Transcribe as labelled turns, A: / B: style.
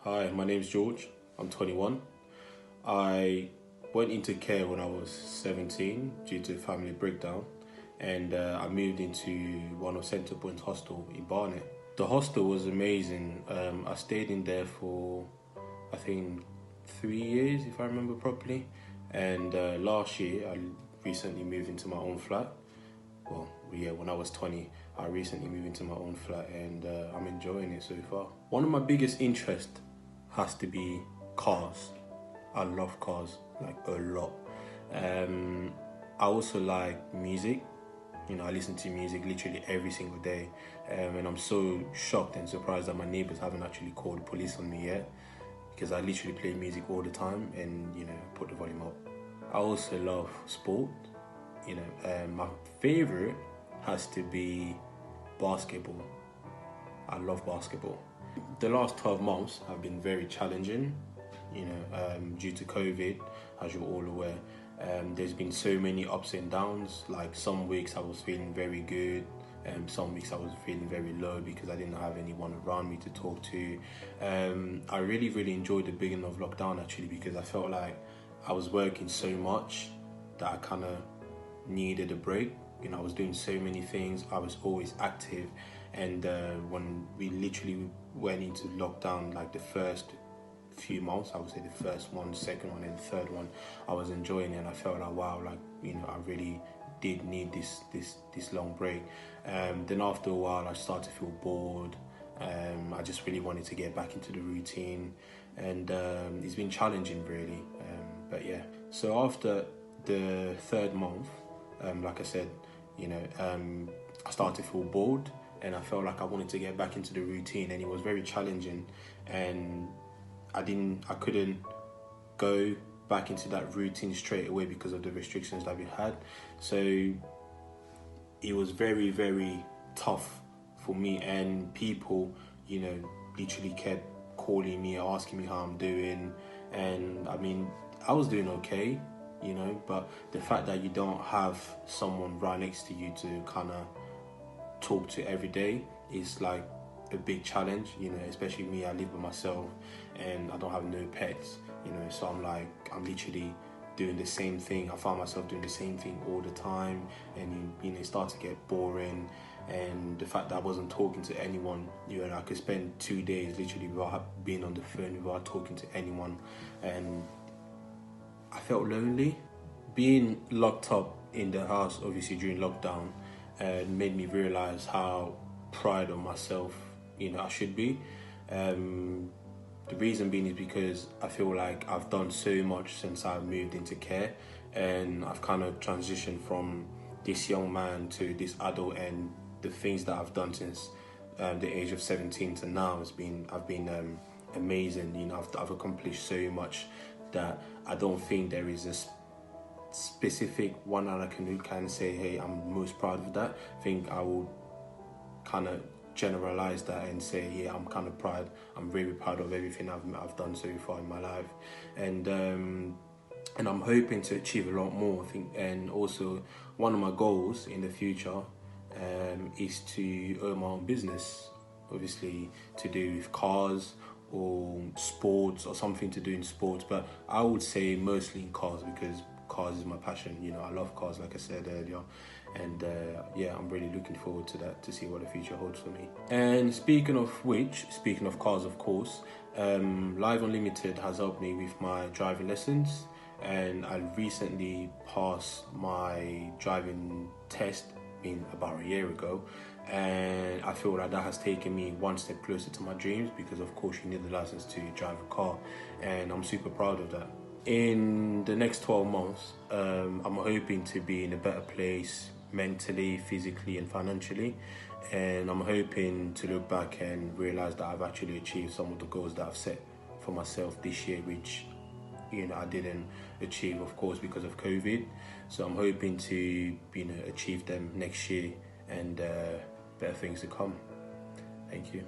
A: Hi, my name's George. I'm 21. I went into care when I was 17 due to family breakdown, and I moved into one of Centrepoint's hostel in Barnet. The hostel was amazing. I stayed in there for, I think, 3 years, if I remember properly. And last year, I recently moved into my own flat. Well, yeah, when I was 20, I recently moved into my own flat, and I'm enjoying it so far. One of my biggest interests has to be cars. I love cars, like a lot. I also like music. I listen to music literally every single day. And I'm so shocked and surprised that my neighbors haven't actually called the police on me yet, because I literally play music all the time and, put the volume up. I also love sport. My favorite has to be basketball. I love basketball. The last 12 months have been very challenging, due to COVID, as you're all aware. There's been so many ups and downs. Like some weeks I was feeling very good, some weeks I was feeling very low because I didn't have anyone around me to talk to. I really enjoyed the beginning of lockdown actually, because I felt like I was working so much that I kind of needed a break. I was doing so many things. I was always active, and when we literally went into lockdown, like the first few months, I would say the first one, second one, and the third one, I was enjoying it, and I felt like wow, I really did need this long break. Then after a while, I started to feel bored. I just really wanted to get back into the routine, and it's been challenging really. But yeah, so after the third month, like I said, I started to feel bored, and I felt like I wanted to get back into the routine, and it was very challenging, and I couldn't go back into that routine straight away because of the restrictions that we had. So it was very tough for me, and people, literally kept calling me, asking me how I'm doing, and I was doing okay, but the fact that you don't have someone right next to you to kind of talk to every day is like a big challenge, especially me. I live by myself and I don't have no pets, so I'm literally doing the same thing. I find myself doing the same thing all the time, and it starts to get boring. And the fact that I wasn't talking to anyone, I could spend 2 days literally without being on the phone, without talking to anyone, and I felt lonely. Being locked up in the house, obviously during lockdown, made me realize how proud of myself, I should be. The reason being is because I feel like I've done so much since I've moved into care, and I've kind of transitioned from this young man to this adult, and the things that I've done since the age of 17 to now I've been amazing. I've accomplished so much that I don't think there is a specific one that I can kind of say, hey, I'm most proud of that. I think I will kind of generalize that and say, yeah, I'm kind of proud. I'm very proud of everything I've done so far in my life, and I'm hoping to achieve a lot more. I think, and also one of my goals in the future is to own my own business, obviously to do with cars or sports, or something to do in sports, but I would say mostly in cars, because cars is my passion. I love cars, like I said earlier, and I'm really looking forward to that, to see what the future holds for me. And speaking of cars, of course, Live Unlimited has helped me with my driving lessons, and I recently passed my driving test about a year ago, and I feel like that has taken me one step closer to my dreams, because of course you need the license to drive a car, and I'm super proud of that. In the next 12 months, I'm hoping to be in a better place mentally, physically and financially, and I'm hoping to look back and realize that I've actually achieved some of the goals that I've set for myself this year, which I didn't achieve, of course, because of COVID. So I'm hoping to achieve them next year, and better things to come. Thank you.